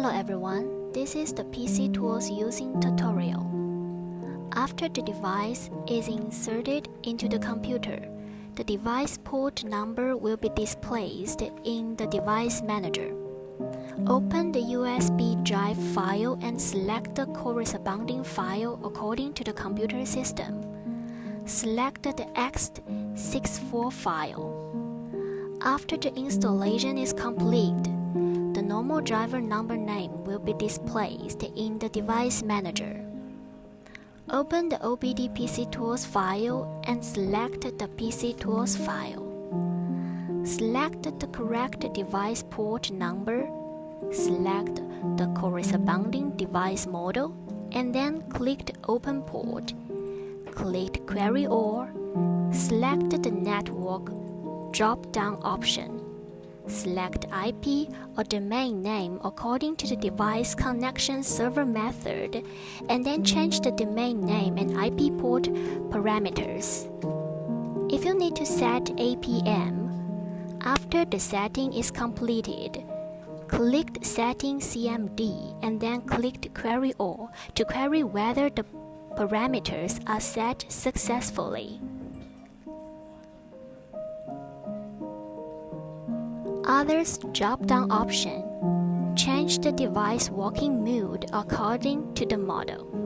Hello everyone, this is the PC Tools using tutorial. After the device is inserted into the computer, the device port number will be displayed in the device manager. Open the USB drive file and select the corresponding file according to the computer system. Select the ext64 file. After the installation is complete, the normal driver number name will be displayed in the device manager. Open the OBD PC Tools file and select the PC Tools file. Select the correct device port number, select the corresponding device model, and then click the Open Port. Click Query All, select the Network drop-down option. Select IP or domain name according to the device connection server method, and then change the domain name and IP port parameters. If you need to set APM, after the setting is completed, click Setting CMD and then click Query All to query whether the parameters are set successfully. Others drop-down option. Change the device working mode according to the model.